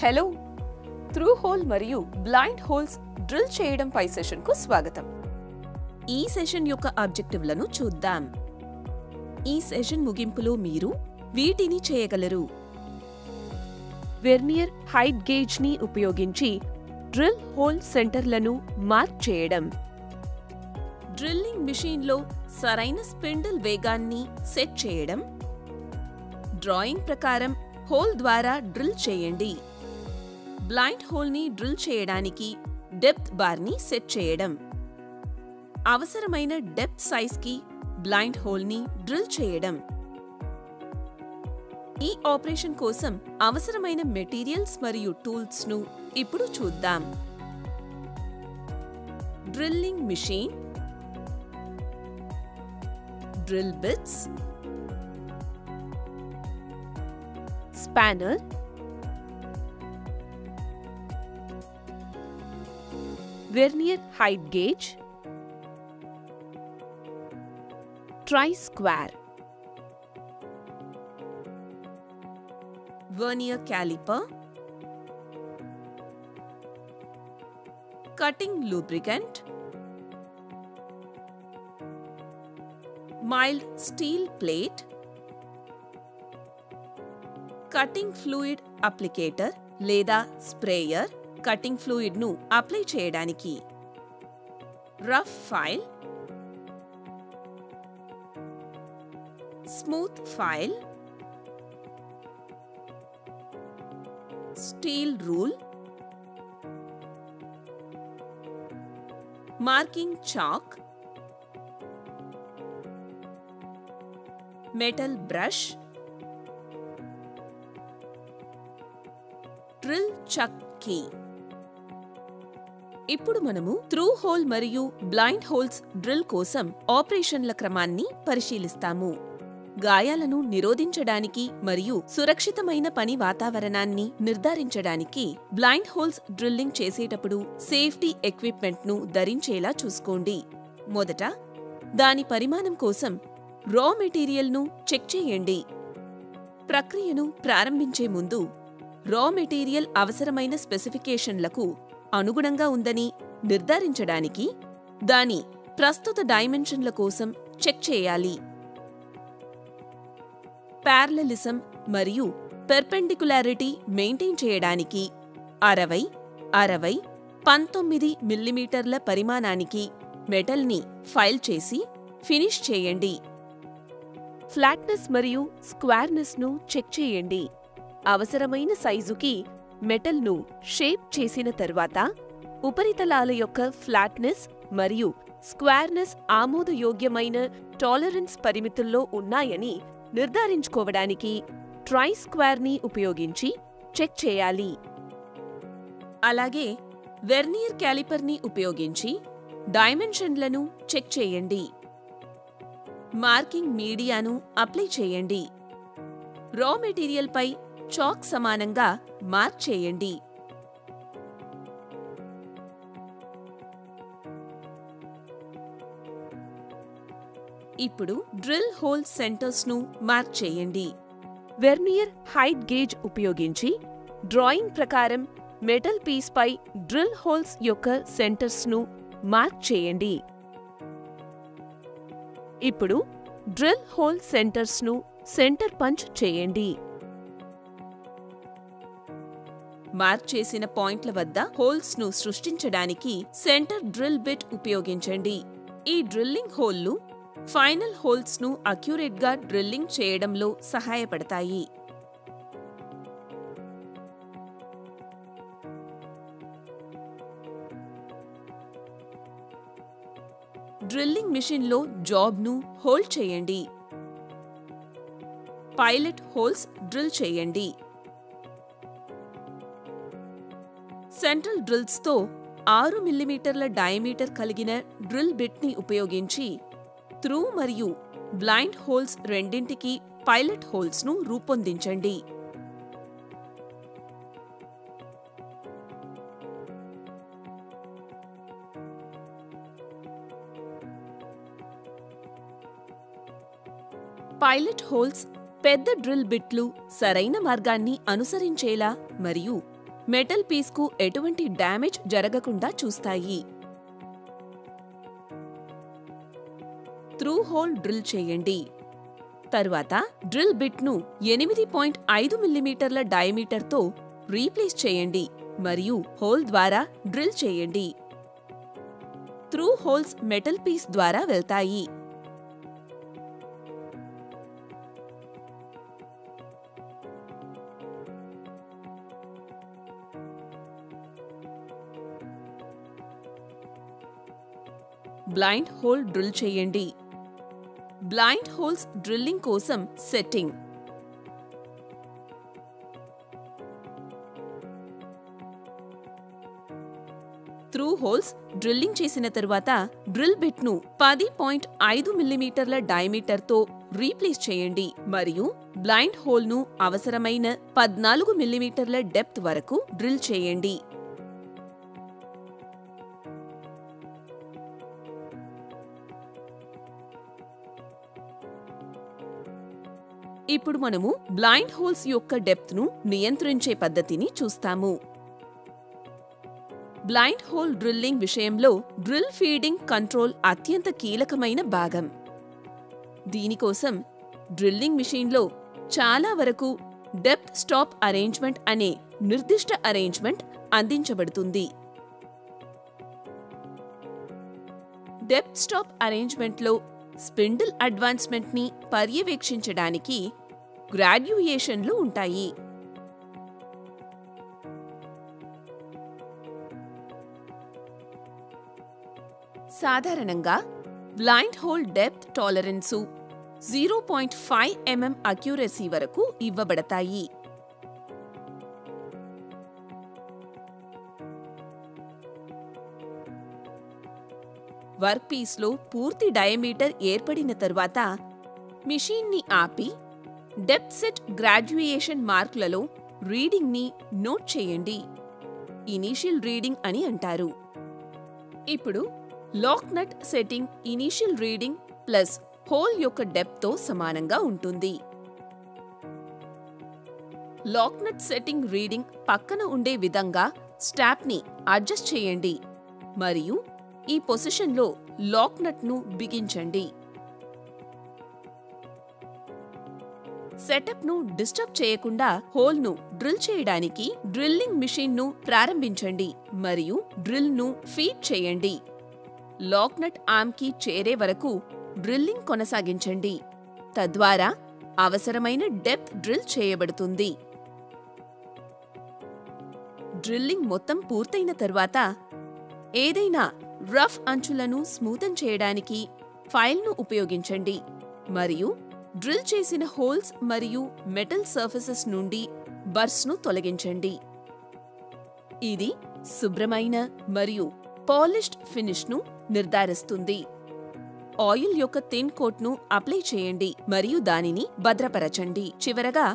Hello, through hole మరియు blind holes drill చేయడం పై సెషన్కు స్వాగతం. ఈ సెషన్ యొక్క ఆబ్జెక్టివ్లను చూద్దాం. ఈ సెషన్ ముగింపులో మీరు వీటిని చేయగలరు: వెర్నియర్ హైట్ గేజ్ని ఉపయోగించి డ్రిల్ హోల్ సెంటర్లను మార్క్ చేయడం, డ్రిల్లింగ్ మిషన్లో సరైన స్పిండిల్ వేగాన్ని సెట్ చేయడం, డ్రాయింగ్ ప్రకారం హోల్ ద్వారా డ్రిల్ చేయండి, బ్లైండ్ హోల్ని డ్రిల్ చేయడానికి డెప్త్ బార్ని సెట్ చేయడం, అవసరమైన డెప్త్ సైజ్కి బ్లైండ్ హోల్ని డ్రిల్ చేయడం. ఈ ఆపరేషన్ కోసం అవసరమైన మెటీరియల్స్ మరియు టూల్స్ను ఇప్పుడు చూద్దాం. Drilling machine, drill bits, spanner, vernier height gauge, try square, vernier caliper, cutting lubricant, mild steel plate, cutting fluid applicator లేదా స్ప్రేయర్ కటింగ్ ఫ్లూయిడ్ను అప్లై చేయడానికి, rough file, smooth file, steel rule, marking chalk, metal brush, drill chuck key. ఇప్పుడు మనము through hole మరియు blind holes drill కోసం ఆపరేషన్ల క్రమాన్ని పరిశీలిస్తాము. గాయాలను నిరోధించడానికి మరియు సురక్షితమైన పని వాతావరణాన్ని నిర్ధారించడానికి బ్లైండ్ హోల్స్ డ్రిల్లింగ్ చేసేటప్పుడు సేఫ్టీ ఎక్విప్మెంట్ను ధరించేలా చూసుకోండి. మొదట దాని పరిమాణం కోసం రా మెటీరియల్ను చెక్ చేయండి. ప్రక్రియను ప్రారంభించే ముందు రా మెటీరియల్ అవసరమైన స్పెసిఫికేషన్లకు అనుగుణంగా ఉందని నిర్ధారించడానికి దాని ప్రస్తుత డైమెన్షన్ల కోసం చెక్ చేయాలి. ప్యారలలిజం మరియు పెర్పెండిక్యులారిటీ మెయింటైన్ చేయడానికి 60, 19 మిల్లీమీటర్ల పరిమాణానికి మెటల్ని ఫైల్ చేసి ఫినిష్ చేయండి. ఫ్లాట్నెస్ మరియు స్క్వేర్నెస్ను చెక్ చేయండి. అవసరమైన సైజుకి మెటల్ను షేప్ చేసిన తర్వాత ఉపరితలాల యొక్క ఫ్లాట్నెస్ మరియు స్క్వేర్నెస్ ఆమోదయోగ్యమైన టాలరెన్స్ పరిమితుల్లో ఉన్నాయని నిర్ధారించుకోవడానికి ట్రై స్క్వేర్ని ఉపయోగించి చెక్ చేయాలి. అలాగే వెర్నియర్ క్యాలిపర్ని ఉపయోగించి డైమెన్షన్లను చెక్ చేయండి. మార్కింగ్ మీడియాను అప్లై చేయండి. రా మెటీరియల్పై చాక్ సమానంగా మార్క్ చేయండి. ఇప్పుడు డ్రిల్ హోల్ సెంటర్స్ను మార్క్ చేయండి. వెర్నియర్ హైట్ గేజ్ ఉపయోగించి డ్రాయింగ్ ప్రకారం మెటల్ పీస్పై డ్రిల్ హోల్స్ యొక్క సెంటర్స్ను మార్క్ చేయండి. ఇప్పుడు డ్రిల్ హోల్ సెంటర్స్ను సెంటర్ పంచ్ చేయండి. మార్క్ చేసిన పాయింట్ల వద్ద హోల్స్ను సృష్టించడానికి సెంటర్ డ్రిల్ బిట్ ఉపయోగించండి. ఈ డ్రిల్లింగ్ హోల్లు ఫైనల్ హోల్స్ను అక్యురేట్గా డ్రిల్లింగ్ చేయడంలో సహాయపడతాయి. డ్రిల్లింగ్ మిషన్లో జాబ్ను హోల్డ్ చేయండి. పైలట్ హోల్స్ డ్రిల్ చేయండి. సెంట్రల్ డ్రిల్స్తో 6 మిల్లీమీటర్ల డయామీటర్ కలిగిన డ్రిల్ బిట్ని ఉపయోగించి త్రూ మరియు బ్లైండ్ హోల్స్ రెండింటికి పైలట్ హోల్స్ను రూపొందించండి. పైలట్ హోల్స్ పెద్ద డ్రిల్ బిట్లు సరైన మార్గాన్ని అనుసరించేలా మరియు మెటల్ పీస్కు ఎటువంటి డ్యామేజ్ జరగకుండా చూస్తాయి. త్రూ హోల్ డ్రిల్ చేయండి. తరువాత డ్రిల్ బిట్ను 8.5 మిల్లీమీటర్ల డయామీటర్తో రీప్లేస్ చేయండి మరియు హోల్ ద్వారా డ్రిల్ చేయండి. త్రూ హోల్స్ మెటల్ పీస్ ద్వారా వెళ్తాయి. బ్లైండ్ హోల్ డ్రిల్ చేయండి. బ్లైండ్ హోల్స్ డ్రిల్లింగ్ కోసం సెట్టింగ్. త్రూ హోల్స్ డ్రిల్లింగ్ చేసిన తరువాత డ్రిల్ బిట్ను 10.5 మిల్లీమీటర్ల డయామీటర్తో రీప్లేస్ చేయండి మరియు బ్లైండ్ హోల్ను అవసరమైన 14 మిల్లీమీటర్ల డెప్త్ వరకు డ్రిల్ చేయండి. ఇప్పుడు మనము బ్లైండ్ హోల్స్ యొక్క డెప్త్ను నియంత్రించే పద్ధతిని చూస్తాము. బ్లైండ్ హోల్ డ్రిల్లింగ్ విషయంలో డ్రిల్ ఫీడింగ్ కంట్రోల్ అత్యంత కీలకమైన భాగం. దీనికోసం డ్రిల్లింగ్ మిషన్లో చాలా వరకు డెప్త్ స్టాప్ అరేంజ్మెంట్ అనే నిర్దిష్ట అరేంజ్మెంట్ అందించబడుతుంది. డెప్త్ స్టాప్ అరేంజ్మెంట్లో స్పిండిల్ అడ్వాన్స్మెంట్ని పర్యవేక్షించడానికి గ్రాడ్యుయేషన్లు ఉంటాయి. సాధారణంగా blind hole depth tolerance 0.5 mm accuracy వరకు ఇవ్వబడతాయి. వర్క్ పీస్లో పూర్తి డయామీటర్ ఏర్పడిన తరువాత మిషన్ని ఆపి డెప్త్ సెట్ గ్రాడ్యుయేషన్ మార్కులలో రీడింగ్ని నోట్ చేయండి. ఇనీషియల్ రీడింగ్ అని అంటారు. ఇప్పుడు lock nut setting initial reading plus hole యొక్క డెప్త్తో సమానంగా ఉంటుంది. లాక్ నట్ సెట్టింగ్ రీడింగ్ పక్కన ఉండే విధంగా స్టాప్ని అడ్జస్ట్ చేయండి మరియు ఈ పొజిషన్లో లాక్ నట్ను బిగించండి. సెటప్ను డిస్టర్బ్ చేయకుండా హోల్ను డ్రిల్ చేయడానికి డ్రిల్లింగ్ మిషన్ను ప్రారంభించండి మరియు డ్రిల్ను ఫీడ్ చేయండి. లాక్ నట్ ఆర్మ్కి చేరే వరకు డ్రిల్లింగ్ కొనసాగించండి. తద్వారా అవసరమైన డెప్త్ డ్రిల్ చేయబడుతుంది. డ్రిల్లింగ్ మొత్తం పూర్తయిన తరువాత ఏదైనా రఫ్ అంచులను స్మూతన్ చేయడానికి ఫైల్ను ఉపయోగించండి మరియు డ్రిల్ చేసిన హోల్స్ మరియు మెటల్ సర్ఫేసెస్ నుండి బర్స్ను తొలగించండి. ఇది శుభ్రమైన మరియు పాలిష్డ్ ఫినిష్ను నిర్ధారిస్తుంది. ఆయిల్ యొక్క థిన్ కోట్ను అప్లై చేయండి మరియు దానిని భద్రపరచండి. చివరగా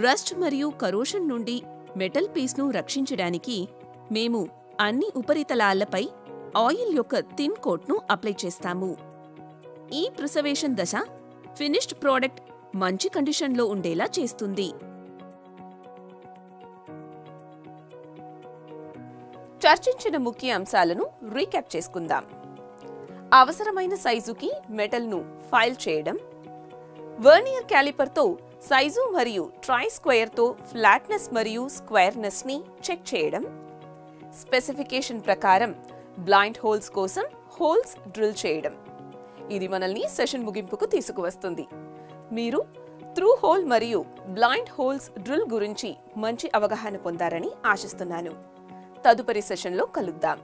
రస్ట్ మరియు కరోషన్ నుండి మెటల్ పీస్ను రక్షించడానికి మేము అన్ని ఉపరితలాలపై ఆయిల్ యొక్క థిన్ కోట్ను అప్లై చేస్తాము. ఈ ప్రిజర్వేషన్ దశ ఫినిష్డ్ ప్రోడక్ట్ మంచి కండిషన్లో ఉండేలా చేస్తుంది. చర్చించిన ముఖ్య అంశాలను రీక్యాప్ చేసుకుందాం. అవసరమైన సైజుకి మెటల్ను ఫైల్ చేయడం, వర్నియర్ క్యాలిపర్తో సైజు మరియు ట్రై స్క్వేర్తో ఫ్లాట్నెస్ మరియు స్క్వేర్నెస్ని చెక్ చేయడం, స్పెసిఫికేషన్ ప్రకారం బ్లైండ్ హోల్స్ కోసం హోల్స్ డ్రిల్ చేయడం. ఇది మనల్ని సెషన్ ముగింపుకు తీసుకువస్తుంది. మీరు త్రూ హోల్ మరియు బ్లైండ్ హోల్స్ డ్రిల్ గురించి మంచి అవగాహన పొందారని ఆశిస్తున్నాను. తదుపరి సెషన్లో కలుద్దాం.